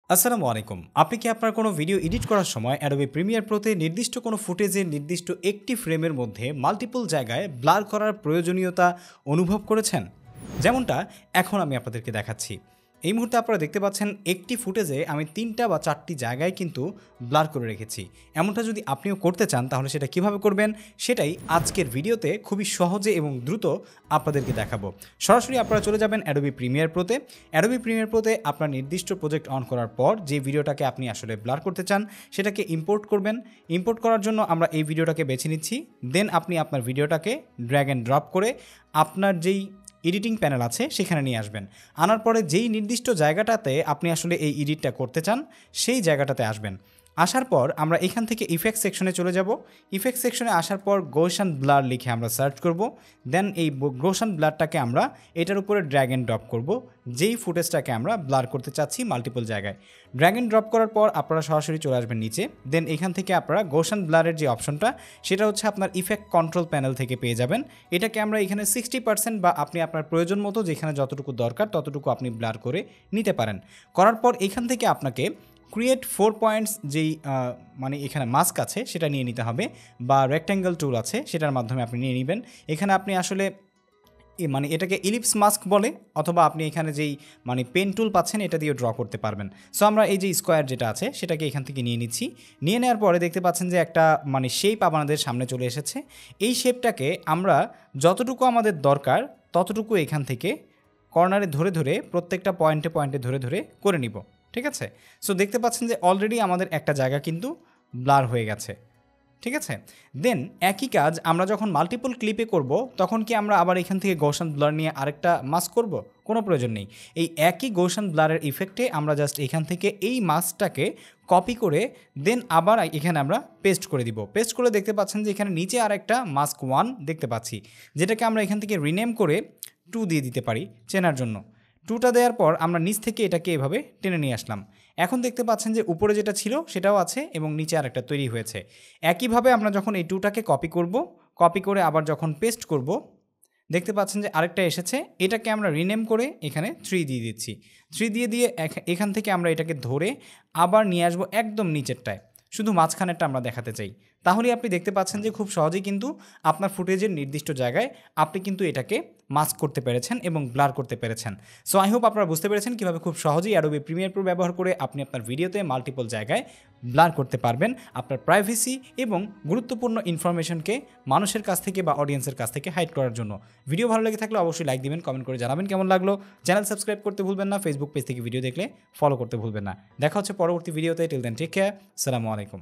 আসসালামু আলাইকুম। আপনি কি আপনার কোনো ভিডিও এডিট করার সময় অ্যাডোবি প্রিমিয়ার প্রোতে নির্দিষ্ট কোনো ফুটেজের নির্দিষ্ট একটি ফ্রেমের মধ্যে মাল্টিপল জায়গায় ব্লার করার প্রয়োজনীয়তা অনুভব করেছেন? যেমনটা এখন আমি আপনাদেরকে দেখাচ্ছি। এই মুহূর্তে আপনারা দেখতে পাচ্ছেন একটি ফুটেজে আমি ৩টা বা ৪টি জায়গায় কিন্তু ব্লার করে রেখেছি। এমনটা যদি আপনিও করতে চান তাহলে সেটা কিভাবে করবেন সেটাই আজকের ভিডিওতে খুবই সহজে এবং দ্রুত আপনাদেরকে দেখাবো। সরাসরি আপনারা চলে যাবেন অ্যাডোবি প্রিমিয়ার প্রোতে। অ্যাডোবি প্রিমিয়ার প্রোতে আপনার নির্দিষ্ট প্রজেক্ট অন করার পর যে ভিডিওটাকে আপনি আসলে ব্লার করতে চান সেটাকে ইম্পোর্ট করবেন। ইম্পোর্ট করার জন্য আমরা এই ভিডিওটাকে বেছে নিচ্ছি। দেন আপনি আপনার ভিডিওটাকে ড্র্যাগ অ্যান্ড ড্রপ করে আপনার যেই এডিটিং প্যানেল আছে সেখানে নিয়ে আসবেন। আনার পরে যেই নির্দিষ্ট জায়গাটাতে আপনি আসলে এই এডিটটা করতে চান সেই জায়গাটাতে আসবেন। আসার পর আমরা এখান থেকে ইফেক্ট সেকশনে চলে যাব। ইফেক্ট সেকশনে আসার পর গোশান ব্লার লিখে আমরা সার্চ করব। দেন এই গোশান ব্লারটাকে আমরা এটার উপরে ড্র্যাগ অ্যান্ড ড্রপ করব, যেই ফুটেজটাকে আমরা ব্লার করতে চাচ্ছি মাল্টিপল জায়গায়। ড্র্যাগ অ্যান্ড ড্রপ করার পর আপনারা সরাসরি চলে আসবেন নিচে। দেন এখান থেকে আপনারা গোশান ব্লারের যে অপশনটা সেটা হচ্ছে আপনার ইফেক্ট কন্ট্রোল প্যানেল থেকে পেয়ে যাবেন। এটাকে আমরা এখানে 60% বা আপনি আপনার প্রয়োজন মতো যেখানে যতটুকু দরকার ততটুকু আপনি ব্লার করে নিতে পারেন। করার পর এখান থেকে আপনাকে ক্রিয়েট 4 পয়েন্টস যেই মানে এখানে মাস্ক আছে সেটা নিয়ে নিতে হবে, বা রেক্ট্যাঙ্গেল টুল আছে সেটার মাধ্যমে আপনি নিয়ে নেবেন। এখানে আপনি আসলে মানে এটাকে ইলিপস মাস্ক বলে, অথবা আপনি এখানে যেই মানে পেন টুল পাচ্ছেন এটা দিয়ে ড্র করতে পারবেন। সো আমরা এই যে স্কোয়ার যেটা আছে সেটাকে এখান থেকে নিয়ে নিচ্ছি। নিয়ে নেওয়ার পরে দেখতে পাচ্ছেন যে একটা মানে শেপ আমাদের সামনে চলে এসেছে। এই শেপটাকে আমরা যতটুকু আমাদের দরকার ততটুকু এখান থেকে কর্নারে ধরে ধরে প্রত্যেকটা পয়েন্টে পয়েন্টে ধরে ধরে করে নিব। ঠিক আছে? সো দেখতে পাচ্ছেন যে অলরেডি আমাদের একটা জায়গা কিন্তু ব্লার হয়ে গেছে। ঠিক আছে? দেন একই কাজ আমরা যখন মাল্টিপল ক্লিপে করব তখন কি আমরা আবার এখান থেকে গৌসান ব্লার নিয়ে আরেকটা মাস্ক করব? কোনো প্রয়োজন নেই। এই একই গৌসান ব্লারের ইফেক্টে আমরা জাস্ট এখান থেকে এই মাস্কটাকে কপি করে দেন আবার এখানে আমরা পেস্ট করে দিব। পেস্ট করে দেখতে পাচ্ছেন যে এখানে নিচে আরেকটা মাস্ক 1 দেখতে পাচ্ছি, যেটাকে আমরা এখান থেকে রিনেম করে 2 দিয়ে দিতে পারি চেনার জন্য। 2টা দেওয়ার পর আমরা নিচ থেকে এটাকে এভাবে টেনে নিয়ে আসলাম। এখন দেখতে পাচ্ছেন যে উপরে যেটা ছিল সেটাও আছে এবং নিচে আরেকটা তৈরি হয়েছে। একইভাবে আমরা যখন এই 2টাকে কপি করব, কপি করে আবার যখন পেস্ট করব দেখতে পাচ্ছেন যে আরেকটা এসেছে। এটাকে আমরা রিনেম করে এখানে 3 দিয়ে দিচ্ছি। 3 দিয়ে এখান থেকে আমরা এটাকে ধরে আবার নিয়ে আসবো একদম নিচেরটায়, শুধু মাঝখানেরটা আমরা দেখাতে চাই। তাহলেই আপনি দেখতে পাচ্ছেন যে খুব সহজেই কিন্তু আপনার ফুটেজের নির্দিষ্ট জায়গায় আপনি কিন্তু এটাকে মাস্ক করতে পেরেছেন এবং ব্লার করতে পেরেছেন। সো আই হোপ আপনারা বুঝতে পেরেছেন কীভাবে খুব সহজেই অ্যাডোবি প্রিমিয়ার প্রো ব্যবহার করে আপনি আপনার ভিডিওতে মাল্টিপল জায়গায় ব্লার করতে পারবেন আপনার প্রাইভেসি এবং গুরুত্বপূর্ণ ইনফরমেশনকে মানুষের কাছ থেকে বা অডিয়েন্সের কাছ থেকে হাইড করার জন্য। ভিডিও ভালো লেগে থাকলে অবশ্যই লাইক দিবেন, কমেন্ট করে জানাবেন কেমন লাগলো। চ্যানেল সাবস্ক্রাইব করতে ভুলবেন না, ফেসবুক পেজ থেকে ভিডিও দেখলে ফলো করতে ভুলবেন না। দেখা হচ্ছে পরবর্তী ভিডিওতে। Till then take care. আসসালামু আলাইকুম।